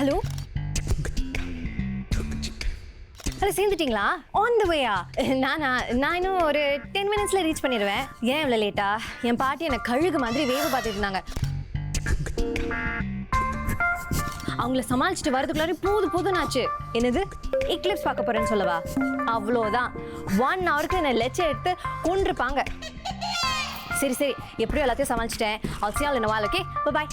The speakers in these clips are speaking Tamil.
ஹலோ, ஹலோ, சேர்ந்துட்டீங்களா? ஆன் த வேயா? நான் இன்னும் ஒரு 10 மினிட்ஸ்ல ரீச் பண்ணிடுவேன். ஏன் இவ்வளோ லேட்டா? என் பாட்டி என்னை கழுகு மாதிரி வேவு பார்த்துட்டு இருந்தாங்க. அவங்கள சமாளிச்சுட்டு வரதுக்குள்ளாரி போதும்னாச்சு. என்னது, எக்லிப்ஸ் பார்க்க போறேன்னு சொல்லவா? அவ்வளோதான். 1 ஹவருக்கு என்னை லெச்சை எடுத்து கொண்டிருப்பாங்க. சரி எப்படியோ எல்லாத்தையும் சமாளிச்சிட்டேன். I'll see you all in a while, okay? Bye.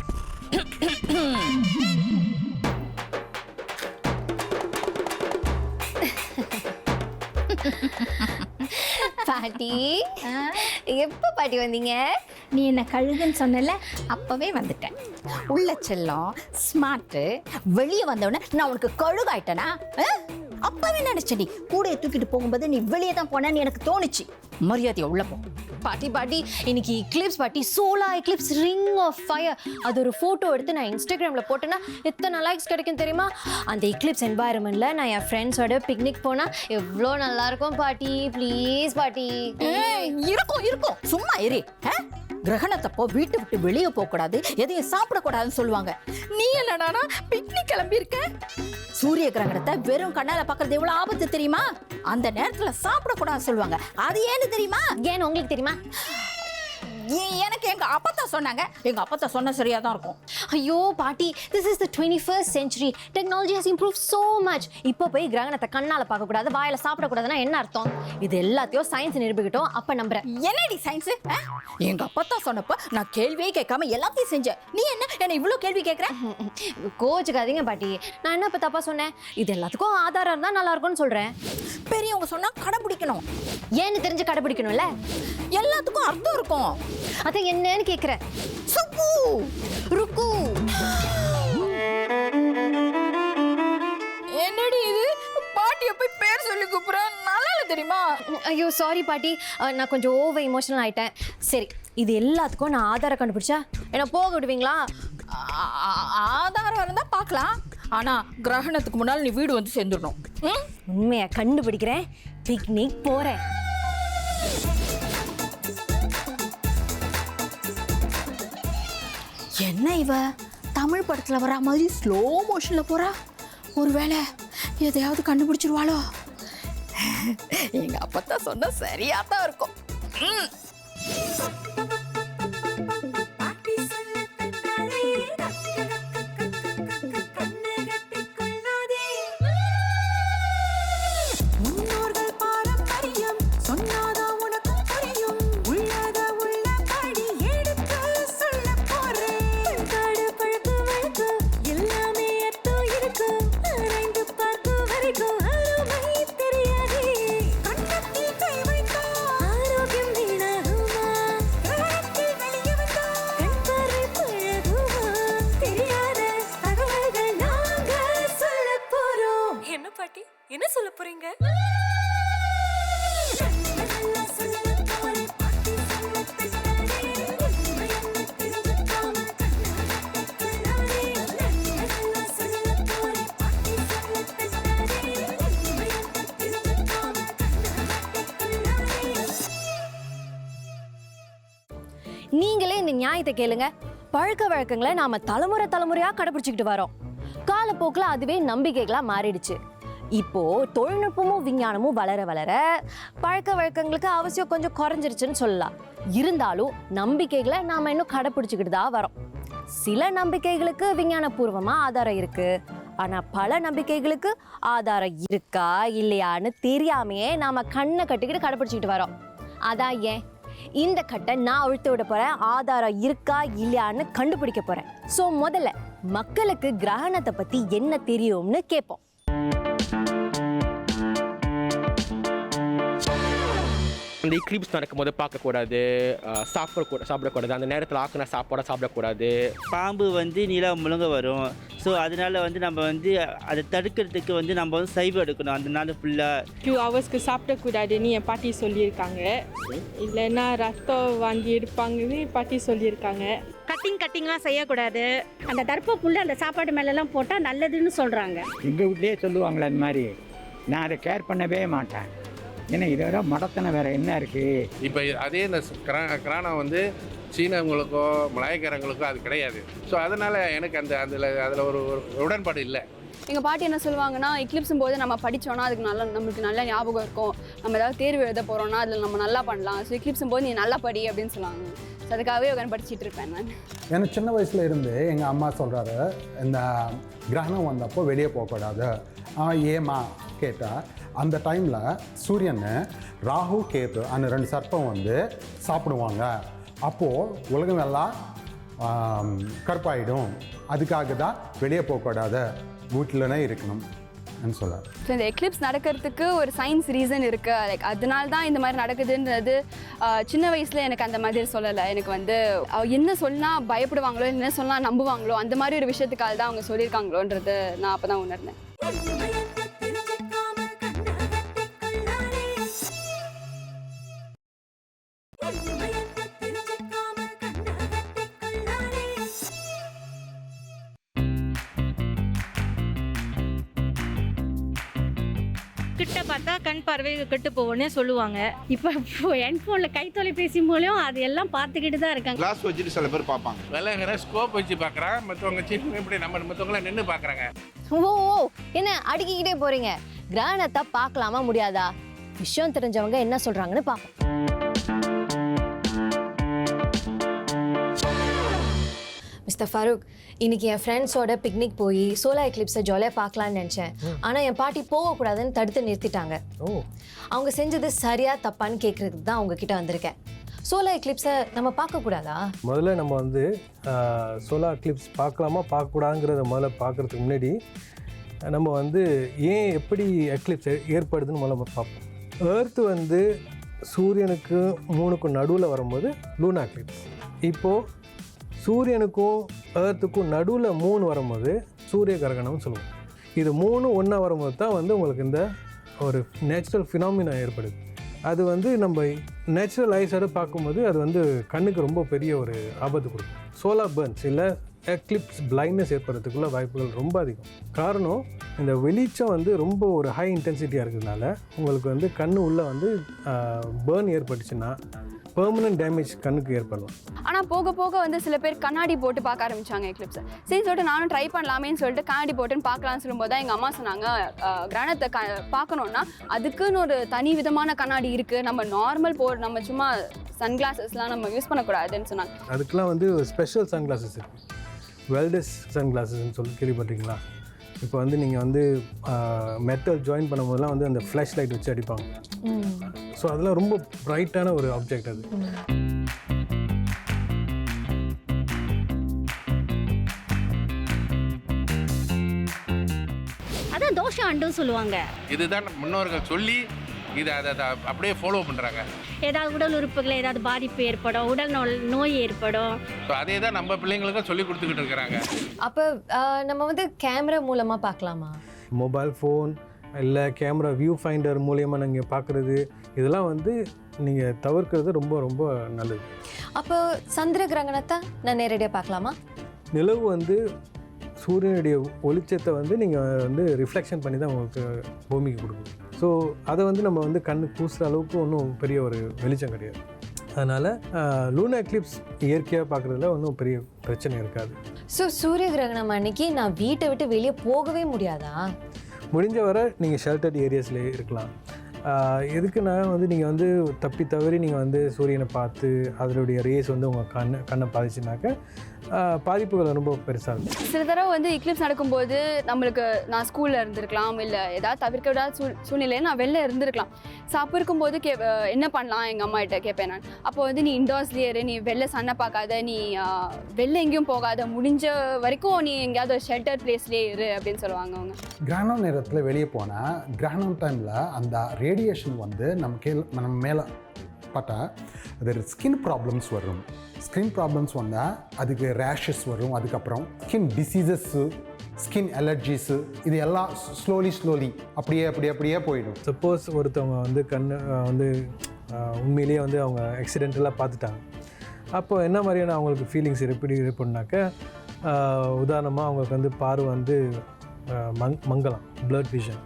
பாட்டி, எப்ப பாட்டி வந்தீங்க? நீ என்ன கழுகுன்னு சொன்னல, அப்பவே வந்துட்டேன். உள்ள செல்லம் ஸ்மார்ட்டு. வெளியே வந்தவொடனே நான் உனக்கு கழுகாயிட்டேனா? அப்பவே நினைச்சடி கூடையை தூக்கிட்டு போகும்போது நீ வெளியே தான் போனேன்னு எனக்கு தோணுச்சு. மரியாதையை உள்ள போ. பாட்டி, இன்னைக்கு எக்லிப்ஸ் பாட்டி, solar eclipse, ring of fire. அது ஒரு போட்டோ எடுத்து நான் இன்ஸ்டாகிராம்ல போட்டேன்னா எத்தனை லைக்ஸ் கிடைக்கும் தெரியுமா? அந்த எக்லிப்ஸ் என்வாயர்மெண்ட்ல நான் என் ஃப்ரெண்ட்ஸோட பிக்னிக் போனா எவ்வளோ நல்லா இருக்கும் பாட்டி. ப்ளீஸ் பாட்டி. இருக்கும் சும்மா இரு. கிரகணத்தப்போ வீட்டை விட்டு வெளியே போக கூடாது, எதையும் சாப்பிடக்கூடாதுன்னு சொல்லுவாங்க. நீ என்னடானா பிக்னிக் கிளம்பி இருக்க? சூரிய கிரகணத்தை வெறும் கண்ணால பாக்குறது எவ்வளவு ஆபத்து தெரியுமா? அந்த நேரத்துல சாப்பிடக்கூடாதுன்னு சொல்லுவாங்க. அது ஏன்னு தெரியுமா? ஏன்னு உங்களுக்கு தெரியுமா? எனக்கு எங்க அப்பா சொன்னாங்க. எங்க அப்பா சொன்ன சரியா தான் இருக்கும். ஐயோ பாட்டி, this is the 21st century. Technology has improved so much. இப்போ போய் கிரகணத்தை கண்ணால பார்க்க கூடாது, வாயில சாப்பிட கூடாதுன்னா என்ன அர்த்தம்? இது எல்லாத்தையும் சயின்ஸ் நிரூபிக்கிட்டோம். அப்ப நம்புறேன். என்னடி சயின்ஸ்? எங்க அப்பா சொன்னப்ப நான் கேள்வியே கேட்காம எல்லாத்தையும் செஞ்சேன். நீ என்ன இவ்வளவு கேள்வி கேட்கற? கோச்சுக்காதீங்க பாட்டி. நான் என்ன இப்ப தப்பா சொன்னேன்? இது எல்லாத்துக்கும் ஆதாரம் இருந்தா நல்லா இருக்கும்னு சொல்றேன். பெரியவங்க சொன்னா கடைபிடிக்கணும். ஏன்னு தெரிஞ்சு கடைபிடிக்கணும்ல? எல்லாத்துக்கும் அர்த்தம் இருக்கும். அது என்னன்னு கேக்குறேன். சுப்பு ருக்கு. என்னடி இது? பாட்டியை போய் பேர் சொல்லி கூப்பிடுறேன். நல்லா இல்லை தெரியுமா? ஐயோ சாரி பாட்டி, நான் கொஞ்சம் ஓவர் எமோஷனல் ஆயிட்டேன். சரி, இது எல்லாத்துக்கும் நான் ஆதாரம் கண்டுபிடிச்சா என்ன போக விடுவீங்களா? ஆதாரம் இருந்தா பார்க்கலாம். ஆனா கிரகணத்துக்கு முன்னால் நீ வீடு வந்து சேர்ந்துடணும். உண்மையை கண்டுபிடிக்கிறேன். பிக்னிக் போறேன். என்ன இவ தமிழ் படத்துல வர மாதிரி ஸ்லோ மோஷன்ல போறா? ஒருவேளை எதையாவது கண்டுபிடிச்சிருவாளோ? எங்க அப்பா சொன்னா சரியா தான் இருக்கும். என்ன சொல்ல போறீங்க? நீங்களே இந்த நியாயத்தை கேளுங்க. பழக்க வழக்கங்களை நாம தலைமுறையா கடைபிடிச்சுக்கிட்டு வரோம். காலப்போக்கில் அதுவே நம்பிக்கைகளா மாறிடுச்சு. இப்போ தொழில்நுட்பமும் விஞ்ஞானமும் வளர வளர பழக்க வழக்கங்களுக்கு அவசியம் கொஞ்சம் குறைஞ்சிருச்சுன்னு சொல்லலாம். இருந்தாலும் நம்பிக்கைகளை நாம இன்னும் கடைபிடிச்சுக்கிட்டு தான் வரோம். சில நம்பிக்கைகளுக்கு விஞ்ஞானபூர்வமா ஆதாரம் இருக்கு. ஆனா பல நம்பிக்கைகளுக்கு ஆதாரம் இருக்கா இல்லையான்னு தெரியாமையே நாம கண்ணை கட்டிக்கிட்டு கடைபிடிச்சுக்கிட்டு வரோம். அதான் ஏன் இந்த கட்டை நான் அழுத்த விட போறேன். ஆதாரம் இருக்கா இல்லையான்னு கண்டுபிடிக்க போறேன். சோ முதல்ல மக்களுக்கு கிரகணத்தை பத்தி என்ன தெரியும்னு கேட்போம். அந்த எக்லிப்ஸ் நடக்கும்போது பார்க்கக்கூடாது, சாப்பிடக்கூடாது, அந்த நேரத்தில் ஆக்கின சாப்பாடை சாப்பிடக்கூடாது. பாம்பு வந்து நிலா முழுங்க வரும். ஸோ அதனால வந்து நம்ம வந்து அதை தடுக்கிறதுக்கு வந்து நம்ம வந்து சைவம் எடுக்கணும் அந்த நாள் ஃபுல்லாக. 2 ஹவர்ஸ்க்கு சாப்பிடக்கூடாதுன்னு என் பாட்டி சொல்லியிருக்காங்க. இல்லைன்னா ரத்தம் வாங்கி எடுப்பாங்கன்னு பாட்டி சொல்லியிருக்காங்க. கட்டிங்லாம் செய்யக்கூடாது. அந்த தர்ப்ப புல்லு அந்த சாப்பாடு மேலெல்லாம் போட்டால் நல்லதுன்னு சொல்கிறாங்க. எங்கள் வீட்லேயே சொல்லுவாங்களே அந்த மாதிரி. நான் அதை கேர் பண்ணவே மாட்டேன். ஏன்னா இதை விட மடத்தனை வேறு என்ன இருக்குது? இப்போ அதே இந்த கிரானா வந்து சீனவங்களுக்கோ மலாய்க்காரங்களுக்கோ அது கிடையாது. ஸோ அதனால் எனக்கு அதில் ஒரு உடன்பாடு இல்லை. எங்கள் பாட்டி என்ன சொல்லுவாங்கன்னா, எக்லிப்ஸும் போது நம்ம படித்தோன்னா அதுக்கு நம்மளுக்கு நல்ல ஞாபகம் இருக்கும். நம்ம ஏதாவது தேர்வு எழுத போகிறோன்னா அதில் நம்ம நல்லா பண்ணலாம். ஸோ எக்லிப்ஸும் போது நீ நல்லா படி அப்படின்னு சொல்லுவாங்க. ஸோ அதுக்காகவே உட்காந்து படிச்சுட்டு இருப்பேன் நான். எனக்கு சின்ன வயசில் இருந்து எங்கள் அம்மா சொல்கிறாரு, இந்த கிரகணம் வந்தப்போ வெளியே போகக்கூடாது. ஏமா கேட்டால், அந்த டைமில் சூரியன் ராகு கேது அந்த 2 சர்ப்பம் வந்து சாப்பிடுவாங்க. அப்போது உலகம் எல்லாம் கருப்பாயிடும். அதுக்காக தான் வெளியே போகக்கூடாது, வீட்டிலனே இருக்கணும் சொல்கிறார். ஸோ இந்த எக்லிப்ஸ் நடக்கிறதுக்கு ஒரு சயின்ஸ் ரீசன் இருக்குது. லைக் அதனால தான் இந்த மாதிரி நடக்குதுன்றது சின்ன வயசில் எனக்கு அந்த மாதிரி சொல்லலை. எனக்கு வந்து என்ன சொன்னால் பயப்படுவாங்களோ, என்ன சொன்னால் நம்புவாங்களோ, அந்த மாதிரி ஒரு விஷயத்துக்காக தான் அவங்க சொல்லியிருக்காங்களோன்றது நான் அப்போ தான் உணர்ந்தேன். கிட்ட பார்த்தா கண் பார்வை கெட்டு போவோன்னே சொல்லுவாங்க. இப்போ ஹெட்ஃபோனில் கைத்தொலைபேசி மூலம் அது எல்லாம் பார்த்துக்கிட்டு தான் இருக்காங்க. கிளாஸ் வச்சுட்டு சில பேர் பார்ப்பாங்க. விலகிற ஸ்கோப் வச்சு பார்க்குறாங்க. மற்றவங்க சீஃப் இப்படி மற்றவங்கள நின்று பார்க்குறாங்க. ஓ என்ன அடுக்கிக்கிட்டே போறீங்க? கிரகணத்தை பார்க்கலாமா முடியாதா? விஷயம் தெரிஞ்சவங்க என்ன சொல்றாங்கன்னு பார்ப்போம். மிஸ்டர் ஃபரூக், இன்னைக்கு என் ஃப்ரெண்ட்ஸோட பிக்னிக் போய் சோலார் எக்லிப்ஸை ஜாலியாக பார்க்கலான்னு நினச்சேன். ஆனால் என் பாட்டி போகக்கூடாதுன்னு தடுத்து நிறுத்திட்டாங்க. அவங்க செஞ்சது சரியா தப்பான்னு கேட்குறதுக்கு தான் உங்ககிட்ட வந்திருக்கேன். சோலார் எக்லிப்ஸை நம்ம பார்க்கக்கூடாதா? முதல்ல நம்ம வந்து சோலார் எக்லிப்ஸ் பார்க்கலாமா பார்க்கக்கூடாதுங்கிறத முதல்ல பார்க்குறதுக்கு முன்னாடி நம்ம வந்து ஏன் எப்படி எக்லிப்ஸ் ஏற்படுதுன்னு முதல்ல பார்ப்போம். எர்த்து வந்து சூரியனுக்கு 3க்கும் நடுவில் வரும்போது லூனா எக்லிப்ஸ். இப்போது சூரியனுக்கும் எர்த்துக்கும் நடுவில் 3 வரும்போது சூரிய கிரகணம்னு சொல்லுவோம். இது 3 ஒன்றா வரும்போது தான் வந்து உங்களுக்கு இந்த ஒரு நேச்சுரல் ஃபினாமினா ஏற்படுது. அது வந்து நம்ம நேச்சுரல் ஐஸோடு பார்க்கும்போது அது வந்து கண்ணுக்கு ரொம்ப பெரிய ஒரு ஆபத்து கொடுக்கும். சோலார் பர்ன்ஸ் இல்லை எக்லிப்ஸ் பிளைண்ட்னஸ் ஏற்படுறதுக்குள்ள வாய்ப்புகள் ரொம்ப அதிகம். காரணம், இந்த வெளிச்சம் வந்து ரொம்ப ஒரு ஹை இன்டென்சிட்டியாக இருக்கிறதுனால உங்களுக்கு வந்து கண்ணு உள்ளே வந்து பேர்ன் ஏற்பட்டுச்சுன்னா பெர்மனன்ட் டேமேஜ் கண்ணுக்கு ஏற்படலாம். ஆனால் போக போக வந்து சில பேர் கண்ணாடி போட்டு பார்க்க ஆரம்பிச்சாங்க எக்லிப்ஸை. சரி சொல்லிட்டு நானும் ட்ரை பண்ணலாமேன்னு சொல்லிட்டு கண்ணாடி போட்டுன்னு பார்க்கலான்னு சொல்லும்போது தான் எங்கள் அம்மா சொன்னாங்க, கிரகணத்தை பார்க்கணுன்னா அதுக்குன்னு ஒரு தனி விதமான கண்ணாடி இருக்குது. நம்ம நார்மல் நம்ம சும்மா சன்கிளாஸஸ்லாம் நம்ம யூஸ் பண்ணக்கூடாதுன்னு சொன்னாங்க. அதுக்கெலாம் வந்து ஸ்பெஷல் சன்கிளாஸஸ் இருக்குது. வெல்டஸ் சன்கிளாஸஸ்ன்னு சொல்லி கேள்விப்பட்டிருக்கீங்களா? இப்போ வந்து நீங்கள் வந்து மெட்டல் ஜாயின் பண்ணும்போதெல்லாம் வந்து அந்த ஃப்ளாஷ் லைட் வச்சு அடிப்பாங்க. ஸோ அதெல்லாம் ரொம்ப ப்ரைட்டான ஒரு ஆப்ஜெக்ட் அது. அதான் தோஷம் அண்டும் சொல்லுவாங்க. இதுதான் முன்னோர்கள் சொல்லி இதை அப்படியே ஃபாலோ பண்ணுறாங்க. ஏதாவது உடல் உறுப்புகள் ஏதாவது பாதிப்பு ஏற்படும், உடல் நோய் ஏற்படும். ஸோ அதே தான் நம்ம பிள்ளைங்களுக்கும் சொல்லி கொடுத்துக்கிட்டு இருக்கிறாங்க. அப்போ நம்ம வந்து கேமரா மூலமாக பார்க்கலாமா? மொபைல் ஃபோன் இல்லை கேமரா வியூ ஃபைண்டர் மூலியமாக நீங்கள் பார்க்குறது இதெல்லாம் வந்து நீங்கள் தவிர்க்கிறது ரொம்ப ரொம்ப நல்லது. அப்போ சந்திர கிரகணத்தை நான் நேரடியாக பார்க்கலாமா? நிலவு வந்து சூரியனுடைய ஒளிச்சத்தை வந்து நீங்கள் வந்து ரிஃப்ளெக்ஷன் பண்ணி தான் உங்களுக்கு பூமிக்கு கொடுக்கும். ஸோ அதை வந்து நம்ம வந்து கண்ணு கூசுகிற அளவுக்கு ஒன்றும் பெரிய ஒரு வெளிச்சம் கிடையாது. அதனால் லூனா எக்லிப்ஸ் இயற்கையாக பார்க்குறதுல ஒன்றும் பெரிய பிரச்சனை இருக்காது. ஸோ சூரிய கிரகணம் அன்னைக்கு நான் வீட்டை விட்டு வெளியே போகவே முடியாதா? முடிஞ்ச வரை நீங்கள் ஷெல்டர்ட் ஏரியாஸ்லேயே இருக்கலாம். எதுக்குன்னா வந்து நீங்கள் வந்து தப்பி தவறி நீங்கள் வந்து சூரியனை பார்த்து அதனுடைய ரேஸ் வந்து உங்கள் கண்ணை பாதிச்சுனாக்க பாதிப்புகள் ரொம்ப பெருசாக இருக்கும். சில தடவை வந்து எக்லிப்ஸ் நடக்கும்போது நம்மளுக்கு நான் ஸ்கூலில் இருந்திருக்கலாம், இல்லை ஏதாவது தவிர்க்க விடாத சூழ்நிலையை நான் வெளில இருந்திருக்கலாம். ஸோ அப்போ இருக்கும்போது என்ன பண்ணலாம் எங்கள் அம்மா கிட்ட கேட்பேன் நான். அப்போ வந்து நீ இண்டோர்ஸ்லேயே இரு, நீ வெளில சண்டை பார்க்காத, நீ வெளில எங்கேயும் போகாத, முடிஞ்ச வரைக்கும் நீ எங்கேயாவது ஒரு ஷெல்டர் பிளேஸ்லேயே இரு அப்படின்னு சொல்லுவாங்க அவங்க. கிரகணம் நேரத்தில் வெளியே போனால் கிரகணம் டைமில் அந்த ரேடியேஷன் வந்து நம்ம மேலே பட்டா அது ஸ்கின் ப்ராப்ளம்ஸ் வரும். ஸ்கின் ப்ராப்ளம்ஸ் வந்தால் அதுக்கு ரேஷஸ் வரும். அதுக்கப்புறம் ஸ்கின் டிசீசஸ்ஸு, ஸ்கின் அலர்ஜிஸு, இது எல்லாம் ஸ்லோலி அப்படியே போயிடும். சப்போஸ் ஒருத்தவங்க வந்து வந்து உண்மையிலேயே வந்து அவங்க ஆக்சிடென்டலாக பார்த்துட்டாங்க. அப்போ என்ன மாதிரியான அவங்களுக்கு ஃபீலிங்ஸ் எப்படி இருப்போம்னாக்க, உதாரணமாக அவங்களுக்கு வந்து பார்வை வந்து மங்கலாம், பிளட் விஷன்,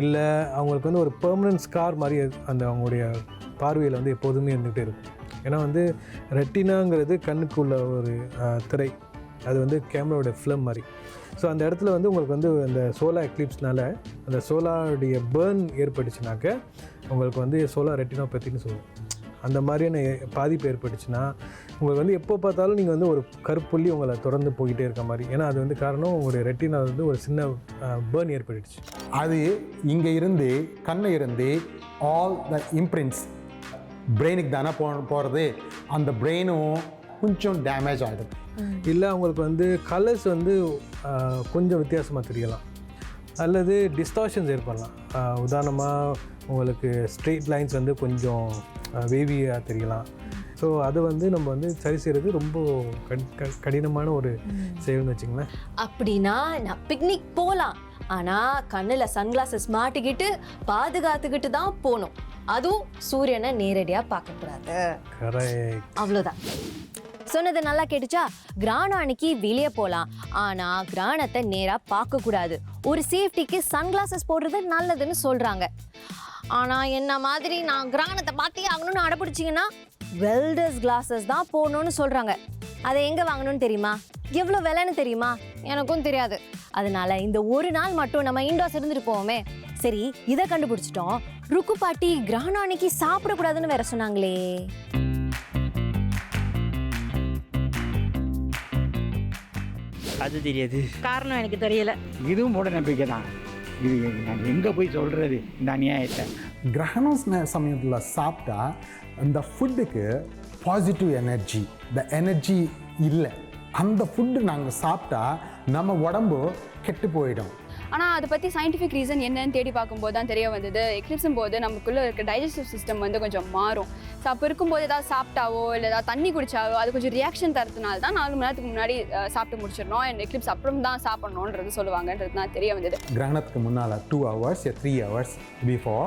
இல்லை அவங்களுக்கு வந்து ஒரு பெர்மனன்ட் ஸ்கார் மாதிரி அந்த அவங்களுடைய பார்வையில் வந்து எப்போதுமே இருந்துகிட்டே இருக்கும். ஏன்னா வந்து ரெட்டினாங்கிறது கண்ணுக்குள்ள ஒரு திரை, அது வந்து கேமராவோட ஃபிலிம் மாதிரி. ஸோ அந்த இடத்துல வந்து உங்களுக்கு வந்து அந்த சோலார் எக்லிப்ஸ்னால அந்த சோலாருடைய பேர்ன் ஏற்பட்டுச்சுனாக்க உங்களுக்கு வந்து சோலார் ரெட்டினோபதின்னு சொல்லுவோம். அந்த மாதிரியான பாதிப்பு ஏற்பட்டுச்சுன்னா உங்களுக்கு வந்து எப்போ பார்த்தாலும் நீங்கள் வந்து ஒரு கருப்புள்ளி உங்களை தொடர்ந்து போய்கிட்டே இருக்க மாதிரி. ஏன்னா அது வந்து காரணம் உங்களுடைய ரெட்டினா வந்து ஒரு சின்ன பேர்ன் ஏற்பட்டுச்சு. அது இங்கே இருந்து கண்ணை இருந்து ஆல் த இம்ப்ரிண்ட்ஸ் பிரெயினுக்கு தானே போகிறது. அந்த பிரெயினும் கொஞ்சம் டேமேஜ் ஆகிடும். இல்லை அவங்களுக்கு வந்து கலர்ஸ் வந்து கொஞ்சம் வித்தியாசமாக தெரியலாம், அல்லது டிஸ்டார்ஷன்ஸ் ஏற்படலாம். உதாரணமாக உங்களுக்கு ஸ்ட்ரெயிட் லைன்ஸ் வந்து கொஞ்சம் வேவியாக தெரியலாம். ஸோ அதை வந்து நம்ம வந்து சரி செய்கிறது ரொம்ப கடினமான ஒரு செயல்னு வச்சுங்களேன். அப்படின்னா நான் பிக்னிக் போகலாம், ஆனால் கண்ணில் சன்கிளாஸஸ் மாட்டிக்கிட்டு பாதுகாத்துக்கிட்டு தான் போகணும். அதுவும் சூரியனை நேரடியாக பார்க்கக்கூடாது. கரெக்ட், அவ்வளோதான். சொன்னது நல்லா கேட்டுச்சா? கிரகணம் அன்னைக்கு வெளியே போகலாம், ஆனால் கிரகணத்தை நேராக பார்க்கக்கூடாது. ஒரு சேஃப்டிக்கு சன்கிளாஸஸ் போடுறது நல்லதுன்னு சொல்கிறாங்க. ஆனால் என்ன மாதிரி நான் கிரகணத்தை பார்த்தே ஆகணும்னு அடப்பிடிச்சிங்கன்னா வெல்டர்ஸ் கிளாஸஸ் தான் போடணும்னு சொல்கிறாங்க. அதை எங்கே வாங்கணும்னு தெரியுமா? எவ்வளோ விலைன்னு தெரியுமா? எனக்கும் தெரியாது. அதனால இந்த ஒரு நாள் மட்டும் நம்ம இண்டோர்ஸ் இருந்துட்டு போவோமே. சரி, இதை கண்டுபிடிச்சிட்டோம். ருக்கு பாட்டி கிரகணம் அன்னைக்கு சாப்பிடக்கூடாதுன்னு வேற சொன்னாங்களே. அது தெரியாது, காரணம் எனக்கு தெரியல. இதுவும் மூட நம்பிக்கை தான். இது நான் எங்கே போய் சொல்கிறது இந்த அநியாயத்தை? கிரகணம் சமயத்தில் சாப்பிட்டா அந்த ஃபுட்டுக்கு பாசிட்டிவ் எனர்ஜி, த எனர்ஜி இல்லை. அந்த ஃபுட்டு நாங்கள் சாப்பிட்டா நம்ம உடம்பு கெட்டு போயிடும். ஆனால் அதை பற்றி சயின்டிஃபிக் ரீசன் என்னன்னு தேடி பார்க்கும்போது தான் தெரிய வந்தது. எக்லிப்ஸும் போது நமக்குள்ளே இருக்க டைஜஸ்டிவ் சிஸ்டம் வந்து கொஞ்சம் மாறும். ஸோ அப்போ இருக்கும்போது ஏதாவது சாப்பிட்டாவோ இல்லை ஏதாவது தண்ணி குடிச்சாவோ அது கொஞ்சம் ரியாக்ஷன் தரதுனால தான் 4 மணி நேரத்துக்கு முன்னாடி சாப்பிட்டு முடிச்சிடணும். அண்ட் எக்லிப்ஸ் அப்புறம் தான் சாப்பிட்ணுன்றது சொல்லுவாங்கன்றது தான் தெரிய வந்தது. கிரகணத்துக்கு முன்னால் 2 hours 3 hours பிஃபோர்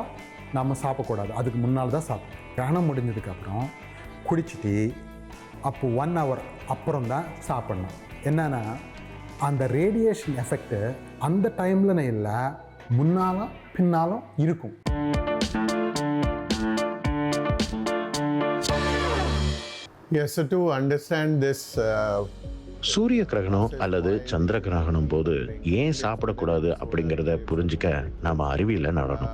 நம்ம சாப்பிடக்கூடாது. அதுக்கு முன்னால் தான் சாப்பிடணும். கிரகணம் முடிஞ்சதுக்கப்புறம் குடிச்சிட்டு அப்போ 1 hour அப்புறம் தான் சாப்பிடணும். என்னென்னா அந்த ரேடியேஷன் எஃபெக்ட்டு அந்த டைமில் இல்லை, முன்னாலும் பின்னாலும் இருக்கும். Yes, so to understand this சூரிய கிரகணம் அல்லது சந்திர கிரகணம் போது ஏன் சாப்பிடக்கூடாது அப்படிங்கிறத புரிஞ்சுக்க நாம அறிவியல நடணும்.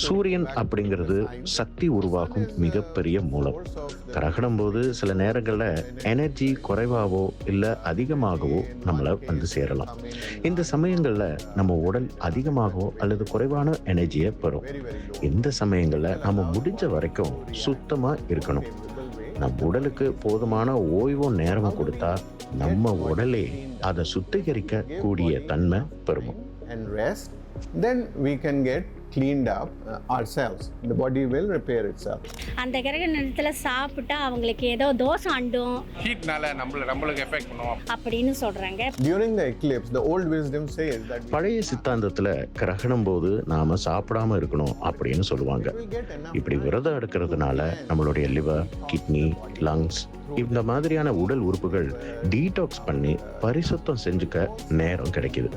சூரியன் அப்படிங்கிறது சக்தி உருவாக்கும் மிகப்பெரிய மூலம். கிரகணம் போது சில நேரங்கள்ல எனர்ஜி குறைவாகவோ இல்லை அதிகமாகவோ நம்மளை வந்து சேரலாம். இந்த சமயங்கள்ல நம்ம உடல் அதிகமாகவோ அல்லது குறைவான எனர்ஜியை பெறும். இந்த சமயங்கள்ல நம்ம முடிஞ்ச வரைக்கும் சுத்தமா இருக்கணும். நம் உடலுக்கு போதுமான ஓய்வும் நேரமும் கொடுத்தா நம்ம உடலே அதை சுத்திகரிக்க கூடிய தன்மை பெறும். and rest, then we can get cleaned up ourselves. The body will repair itself. அந்த கிரக நேரத்தில் சாப்பிட்டா அவங்களுக்கு ஏதோ தோஷம் அண்டும், ஹீட்னால நம்மளுக்கு எஃபெக்ட் பண்ணுவோம் அப்படின்னு சொல்றாங்க. During the eclipse, the old wisdom says that பழைய சித்தாந்தத்துல கிரகணம் போது நாம சாப்பிடாம இருக்கணும் அப்படின்னு சொல்லுவாங்க. இப்படி விரதம் எடுக்கிறதுனால நம்மளுடைய லிவர், கிட்னி, லங்ஸ் இந்த மாதிரியான உடல் உறுப்புகள் டீடாக்ஸ் பண்ணி பரிசுத்தம் செஞ்சுக்க நேரம் கிடைக்குது.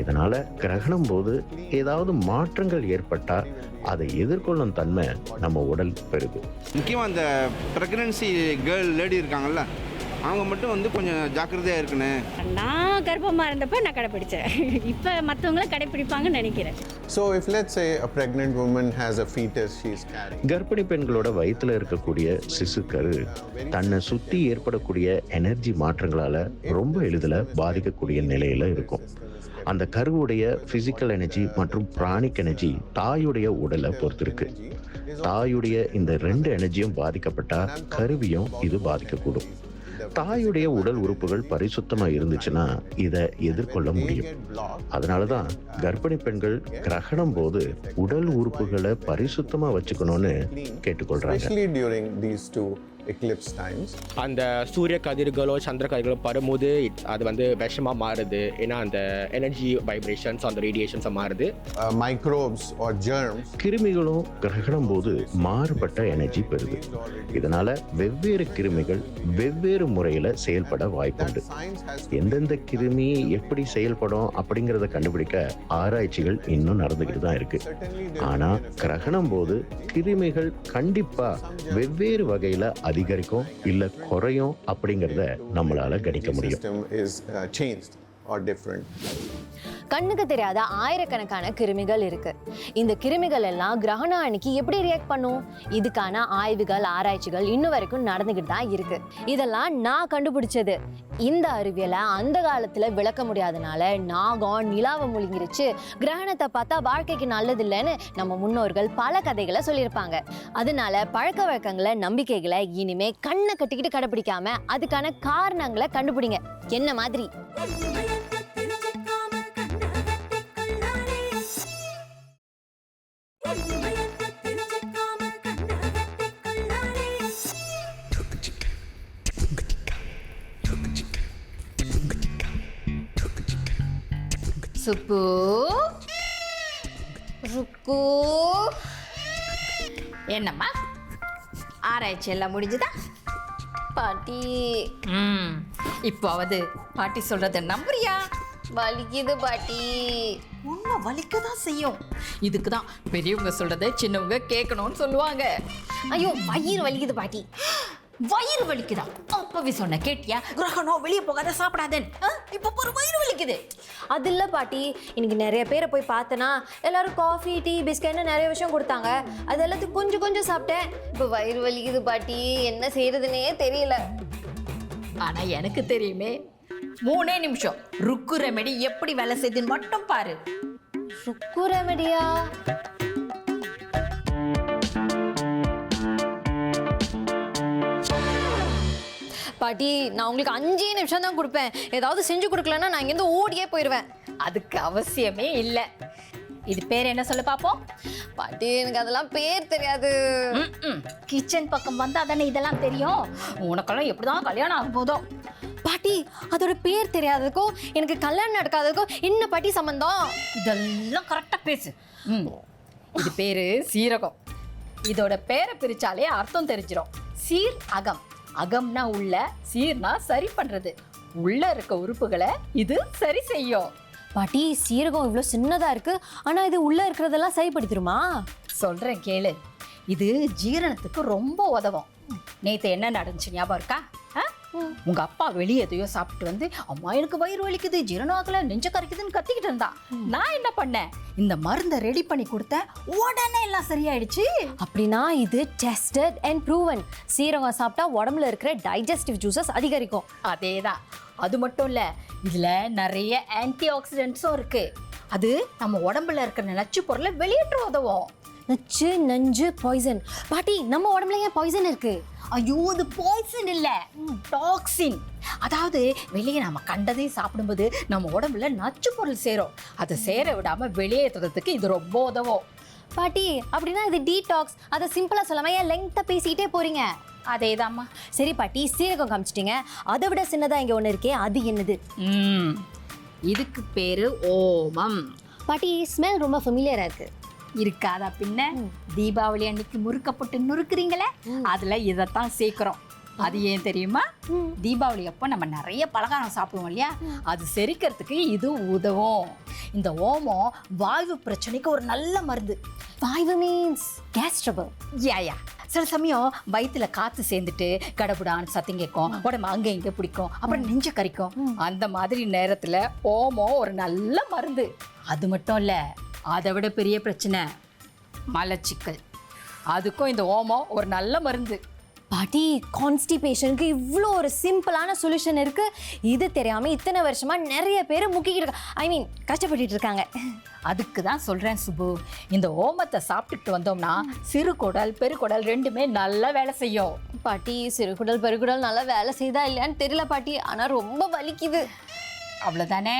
இதனால கிரகணம் போது ஏதாவது மாற்றங்கள் ஏற்பட்டா அதை எதிர்கொள்ளும் தன்மை நம்ம உடல் பெறுது. முக்கியமாக அந்த ப்ரெக்னன்சி கேர்ள் லேடி இருக்காங்கல்ல, அவங்க மட்டும் வந்து கொஞ்சம் ஜாக்கிரதையாக இருக்குன்னு. நான் கர்ப்பமாக இருந்தப்ப நான் கடைப்பிடிச்சேன். இப்போ மற்றவங்களும் கடைப்பிடிப்பாங்கன்னு நினைக்கிறேன். So if let's say a pregnant woman has a fetus she is carrying, கர்ப்பிணி பெண்களோட வயிற்றுல இருக்கக்கூடிய சிசுக்கரு தன்னை சுத்தி ஏற்படக்கூடிய எனர்ஜி மாற்றங்களால ரொம்ப எளிதில் பாதிக்கக்கூடிய நிலையில இருக்கும். அந்த கருவுடைய பிசிக்கல் எனர்ஜி மற்றும் பிராணிக் எனர்ஜி தாயுடைய உடலை பொறுத்து இருக்கு. தாயுடைய இந்த 2 எனர்ஜியும் பாதிக்கப்பட்டா கருவியும் இது பாதிக்கக்கூடும். தாயுடைய உடல் உறுப்புகள் பரிசுத்தமா இருந்துச்சுன்னா இதை எதிர்கொள்ள முடியும். அதனாலதான் கர்ப்பிணி பெண்கள் கிரகணம் போது உடல் உறுப்புகளை பரிசுத்தமா வச்சுக்கணும்னு கேட்டுக்கொள்றாங்க. especially during these 2 eclipse times. அந்த சூரிய கதிர்களோ சந்திர கதிர்களோ படும்போது அது வந்து விஷமா மாறுது. ஏன்னா அந்த எனர்ஜி வைப்ரேஷன்ஸ் அந்த ரேடியேஷன்ஸை மாறுது. Microbes or germs, கிருமிகளும் கிரகணம் போது மாறுபட்ட எனர்ஜி பெறுது. இதனால வெவ்வேறு கிருமிகள் வெவ்வேறு முறையில செயல்பட வாய்ப்புண்டு. எந்தெந்த கிருமி எப்படி செயல்படும் அப்படிங்கிறத கண்டுபிடிக்க ஆராய்ச்சிகள் இன்னும் நடந்துகிட்டு தான் இருக்கு. ஆனா கிரகணம் போது கிருமிகள் கண்டிப்பா வெவ்வேறு வகையில அதிகரிக்கும் இல்ல குறையும் அப்படிங்கிறத நம்மளால கணிக்க முடியும். கண்ணுக்கு தெரியாத ஆயிரக்கணக்கான கிருமிகள் இருக்கு. இந்த கிருமிகள் எல்லாம் கிரகணம் அன்னைக்கு எப்படி ரியாக்ட் பண்ணும்? இதுக்கான ஆய்வுகள் ஆராய்ச்சிகள் இன்னும் வரைக்கும் நடந்துகிட்டு தான் இருக்கு. இதெல்லாம் நான் கண்டுபிடிச்சது. இந்த அறிவியலை அந்த காலத்துல விளக்க முடியாதனால நாகம் நிலாவை முழுங்கிருச்சு, கிரகணத்தை பார்த்தா வாழ்க்கைக்கு நல்லது இல்லைன்னு நம்ம முன்னோர்கள் பல கதைகளை சொல்லியிருப்பாங்க. அதனால பழக்க வழக்கங்களை நம்பிக்கைகளை இனிமே கண்ணை கட்டிக்கிட்டு கடைபிடிக்காம அதுக்கான காரணங்களை கண்டுபிடிங்க. என்ன மாதிரி? சுப்பு ருக்கு என்னம்மா ஆராய்ச்சி எல்லாம் முடிஞ்சுதா பாட்டி? இப்போவது பாட்டி சொல்றத நம்புறியா? வலிக்குது பாட்டி. ஒன்றும் வலிக்க தான் செய்யும். இதுக்கு தான் பெரியவங்க சொல்றத சின்னவங்க கேட்கணும்னு சொல்லுவாங்க. ஐயோ வயிறு வலிக்குது பாட்டி. வயிறு வலிக்குதா? அப்பவே சொன்ன கேட்டியா? கிரகணம் வெளியே போகாத சாப்பிடாதேன்னு. இப்போ ஒரு வயிறு வலிக்குது. அது இல்லை பாட்டி, இன்னைக்கு நிறைய பேரை போய் பார்த்தேன்னா எல்லாரும் காஃபி டீ பிஸ்கட்னு நிறைய விஷயம் கொடுத்தாங்க. அது எல்லாத்தையும் கொஞ்சம் கொஞ்சம் சாப்பிட்டேன். இப்போ வயிறு வலிக்குது பாட்டி, என்ன செய்யறதுன்னே தெரியல. ஆனா எனக்கு தெரியுமே. 3 நிமிஷம் ருக்கு ரெமெடி எப்படி வேலை செய்யுதுன்னு மட்டும் பாரு. ருக்கு ரெமெடியா? பாட்டி நான் உங்களுக்கு 5 நிமிஷம் தான் கொடுப்பேன். ஏதாவது செஞ்சு கொடுக்கலன்னா நான் இங்கேருந்து ஓடியே போயிடுவேன். அதுக்கு அவசியமே இல்லை. இது பேர் என்ன சொல்ல பார்ப்போம்? பாட்டி எனக்கு அதெல்லாம் பேர் தெரியாது. கிச்சன் பக்கம் வந்தா தானே இதெல்லாம் தெரியும். உனக்கெல்லாம் எப்படிதான் கல்யாணம் ஆகும் போதோ. பாட்டி அதோட பேர் தெரியாததுக்கும் எனக்கு கல்யாணம் நடக்காததுக்கும் என்ன பாட்டி சம்பந்தம்? இதெல்லாம் கரெக்டாக பேசு. இது பேரு சீரகம். இதோட பேரை பிரிச்சாலே அர்த்தம் தெரிஞ்சிடும். சீர் அகம். அகம்னா உள்ள, சீர்னா சரி பண்றது. உள்ள இருக்க உறுப்புகளை இது சரி செய்யும். பாட்டி சீரகம் இவ்வளோ சின்னதா இருக்கு, ஆனா இது உள்ள இருக்கிறதெல்லாம் சரிப்படுத்திடுமா? சொல்றேன் கேளு. இது ஜீரணத்துக்கு ரொம்ப உதவும். நேத்து என்ன நடந்துச்சு ஞாபகம் இருக்கா? உங்க அப்பா வெளியே எதையோ சாப்பிட்டு வந்து அம்மா எனக்கு வயிறு வலிக்குது, ஜீரணம் ஆகல, நெஞ்ச கரைக்குதுன்னு கத்திக்கிட்டு இருந்தா. நான் என்ன பண்ணேன்? இந்த மருந்தை ரெடி பண்ணி கொடுத்தேன். உடனே எல்லாம் சரியாயிடுச்சு. அப்படின்னா இது டெஸ்டட் அண்ட் ப்ரூவன். சீரகம் சாப்பிட்டா உடம்புல இருக்கிற டைஜஸ்டிவ் ஜூசஸ் அதிகரிக்கும். அதேதான். அது மட்டும் இல்ல, இதுல நிறைய ஆன்டி ஆக்சிடென்ட்ஸும் இருக்கு. அது நம்ம உடம்புல இருக்கிற நச்சு பொருளை வெளியேற்ற உதவும். நச்சு நஞ்சு பாய்சன். பாட்டி நம்ம உடம்புல ஏன் பாய்சன் இருக்கு? ஐயோ அது பாய்சன் இல்ல, டாக்ஸின். அதாவது வெளியே நம்ம கண்டதையும் சாப்பிடும்போது நம்ம உடம்புல நச்சு பொருள் சேரும். அதை சேர விடாம வெளியேற்றுறதுக்கு இது ரொம்ப உதவும். பாட்டி அப்படின்னா இது டீடாக்ஸ். அதை சிம்பிளா சொல்லாம ஏன் லெங்க்தா பேசிக்கிட்டே போறீங்க? அதேதாம்மா. சரி பாட்டி, சீரகம் காமிச்சிட்டீங்க, அதை விட சின்னதா இங்க ஒண்ணு இருக்கே, அது என்னது? இதுக்கு பேரு ஓமம். பாட்டி ஸ்மெல் ரொம்ப ஃபெமிலியரா இருக்கு. இருக்காதா பின்ன? தீபாவளி அன்னைக்கு முறுக்க போட்டு நுறுக்குறீங்களே, அதுல இதைத்தான் சேர்க்கிறோம். அது ஏன் தெரியுமா? தீபாவளி அப்போ நம்ம நிறைய பலகாரம் சாப்பிடுவோம் இல்லையா, அது செரிக்கிறதுக்கு இது உதவும். இந்த ஓமம் வாய்வு பிரச்சனைக்கு ஒரு நல்ல மருந்து. வாய்வு மீன்ஸ் கேஸ் ட்ரபிள். யா சில சமயம் வயிற்றுல காற்று சேர்ந்துட்டு கடபுடான்னு சத்தம் கேட்கும், உடம்பு அங்கே இங்கே பிடிக்கும், அப்புறம் நெஞ்சு கறிக்கும். அந்த மாதிரி நேரத்தில் ஓமம் ஒரு நல்ல மருந்து. அது மட்டும் இல்லை, அதை விட பெரிய பிரச்சனை மலச்சிக்கல். அதுக்கும் இந்த ஓமம் ஒரு நல்ல மருந்து. பாட்டி கான்ஸ்டிபேஷனுக்கு இவ்வளோ ஒரு சிம்பிளான சொல்யூஷன் இருக்கு. இது தெரியாம இத்தனை வருஷமா நிறைய பேர் முக்கிக்கிட்டு கஷ்டப்பட்டு இருக்காங்க. அதுக்கு தான் சொல்றேன் சுபு, இந்த ஓமத்தை சாப்பிட்டுட்டு வந்தோம்னா சிறுகுடல் பெருகுடல் ரெண்டுமே நல்லா வேலை செய்யும். பாட்டி சிறுகுடல் பெருகுடல் நல்லா வேலை செய்தா இல்லையான்னு தெரியல பாட்டி, ஆனா ரொம்ப வலிக்குது. அவ்வளோதானே,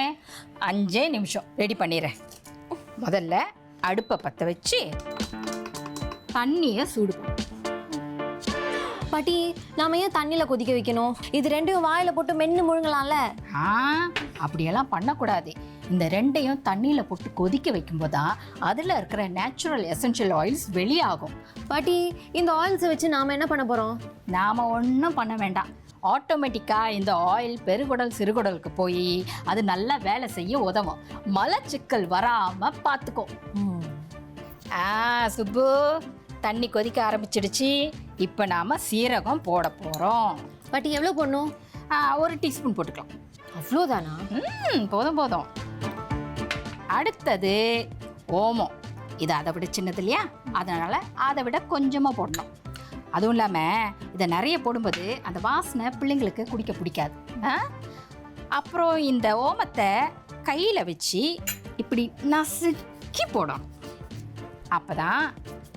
5 நிமிஷம் ரெடி பண்ணிடுறேன். முதல்ல அடுப்பை பற்ற வச்சு தண்ணியை சூடு. பாட்டி நாம ஏன் தண்ணியில கொதிக்க வைக்கணும்? இது ரெண்டையும் வாயில போட்டு மென்னு முழுங்கலாம்ல. அப்படியெல்லாம் பண்ணக்கூடாது. இந்த ரெண்டையும் தண்ணியில போட்டு கொதிக்க வைக்கும்போது தான் அதுல இருக்கிற நேச்சுரல் எசென்ஷியல் ஆயில்ஸ் வெளியாகும். பாட்டி இந்த ஆயில்ஸை வச்சு நாம என்ன பண்ண போறோம்? நாம ஒன்றும் பண்ண வேண்டாம். ஆட்டோமேட்டிக்காக இந்த ஆயில் பெருகுடல் சிறுகுடலுக்கு போய் அது நல்லா வேலை செய்ய உதவும். மலச்சிக்கல் வராமல் பார்த்துக்கும். சுப்பு தண்ணி கொதிக்க ஆரம்பிச்சிடுச்சு. இப்போ நாம சீரகம் போட போறோம். பாட்டி எவ்வளோ போடணும்? 1 டீஸ்பூன் போட்டுக்கலாம். அவ்வளோதானா? போதும் போதும். அடுத்தது ஓமம். இது அதை விட சின்னது இல்லையா, அதனால அதை விட கொஞ்சமாக போடணும். அதுவும் இல்லாமல் இதை நிறைய போடும்போது அந்த வாசனை பிள்ளைங்களுக்கு குடிக்க பிடிக்காது. அப்புறம் இந்த ஓமத்தை கையில் வச்சு இப்படி நசுக்கி போடணும். அப்போதான்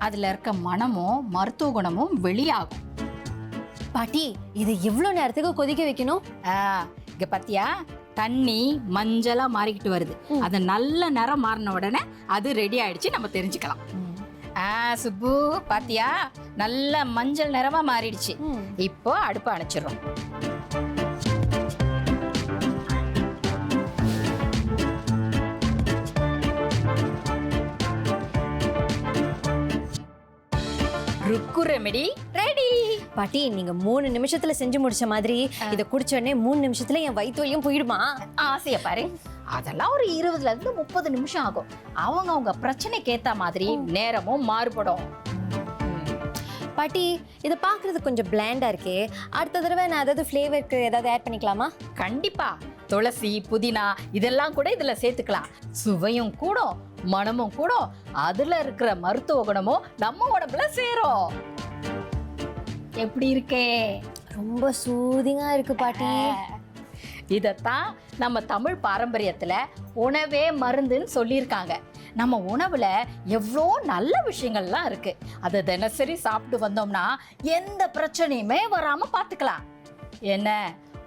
அதில் இருக்க மணமும் மருத்துவ குணமும் வெளியாகும். பாட்டி இது எவ்வளோ நேரத்துக்கு கொதிக்க வைக்கணும்? இங்கே பார்த்தியா, தண்ணி மஞ்சளா மாறிக்கிட்டு வருது. அது நல்ல நிறம் மாறின உடனே அது ரெடி ஆயிடுச்சு, நம்ம தெரிஞ்சுக்கலாம். சுப்பு பாத்தியா, நல்ல மஞ்சள் நிறமா மாறிடுச்சு. இப்போ அடுப்பு அணைச்சிடுறோம். ருக்கு ரெமெடி ரெடி. பாட்டி நீங்க 3 நிமிஷத்துல செஞ்சு முடிச்ச மாதிரி இதை குடிச்ச உடனே 3 நிமிஷத்துல என் வயிற்று வலியும் போயிடுமா? ஆசைய பாரு. அதெல்லாம் ஒரு 20ல இருந்து 30 நிமிஷம் ஆகும். அவங்க பிரச்சனைக்கு ஏத்த மாதிரி நேரமும் மாறுபடும். பாட்டி இதை பார்க்கறது கொஞ்சம் பிளாண்டா இருக்கே, அடுத்த தடவை நான் ஏதாவது ஃப்ளேவருக்கு ஏதாவது ஆட் பண்ணிக்கலாமா? கண்டிப்பா. துளசி, புதினா இதெல்லாம் கூட இதுல சேர்த்துக்கலாம். சுவையும் கூடும், மனமும் கூடும், அதுல இருக்கிற மருத்துவ குணமும் நம்ம உடம்புல சேரும். எப்படி இருக்கே? ரொம்ப சூதிங்கா இருக்கு பாட்டி. இதத்தான் நம்ம தமிழ் பாரம்பரியத்துல உணவே மருந்துன்னு சொல்லியிருக்காங்க. நம்ம உணவுல எவ்வளோ நல்ல விஷயங்கள்லாம் இருக்கு. அதை தினசரி சாப்பிட்டு வந்தோம்னா எந்த பிரச்சனையுமே வராம பார்த்துக்கலாம். என்ன,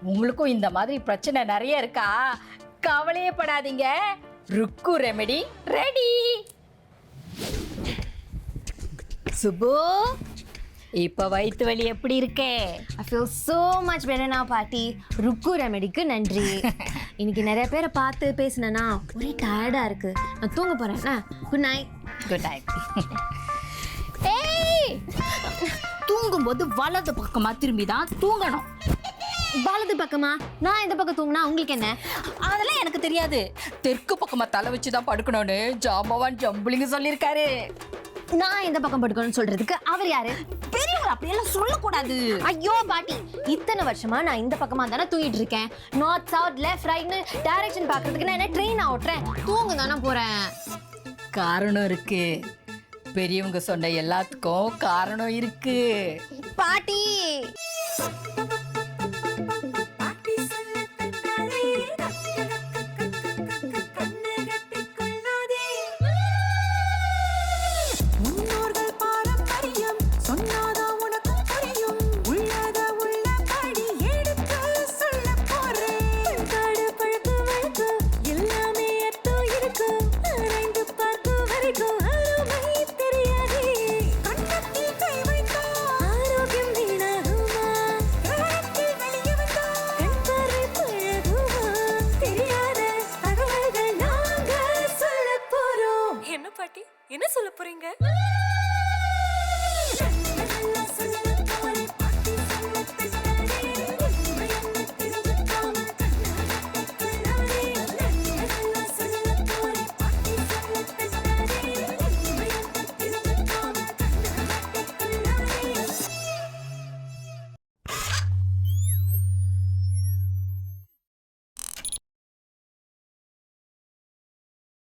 உங்களுக்கும் இந்த மாதிரி பிரச்சனை நிறைய இருக்கா? கவலையே படாதீங்க, ருக்கு ரெமெடி ரெடி. சுப்பு, இப்ப வயிற்று வலி எப்படி இருக்கே? I feel so much better now பாட்டி. ருக்கு ரெமெடிக்கு நன்றி. இன்னைக்கு நிறைய பேரை பார்த்து பேசினேன்னா ஒரே டயர்டா இருக்கு. நான் தூங்க போறேன். Good night. Good night. ஏய், தூங்கும்போது வலது பக்கமா திரும்பி தான் தூங்கணும். வலது பக்கமா? நான் இந்த பக்கம் தூங்கினா உங்களுக்கு என்ன? அதெல்லாம் எனக்கு தெரியாது. தெற்கு பக்கமா தலை வச்சு தான் படுக்கணும்னு ஜாம்பவான் ஜம்புலிங்க சொல்லியிருக்காரு. நான் இந்த பக்கம் படுக்கணும்னு சொல்றதுக்கு அவர் யாரு? பெரியவங்க அப்படியெல்லாம் சொல்லக்கூடாது. ஐயோ பாட்டி, இத்தனை வருஷமா நான் இந்த பக்கமா தானே தூங்கிட்டு இருக்கேன். நார்த் சவுத் லெஃப்ட் ரைட்னு டைரக்ஷன் பார்க்கறதுக்கு நான் என்ன ட்ரெயின் ஓட்டுறேன்? தூங்க தானே போறேன். காரணம் இருக்கு. பெரியவங்க சொன்ன எல்லாத்துக்கும் காரணம் இருக்கு பாட்டி.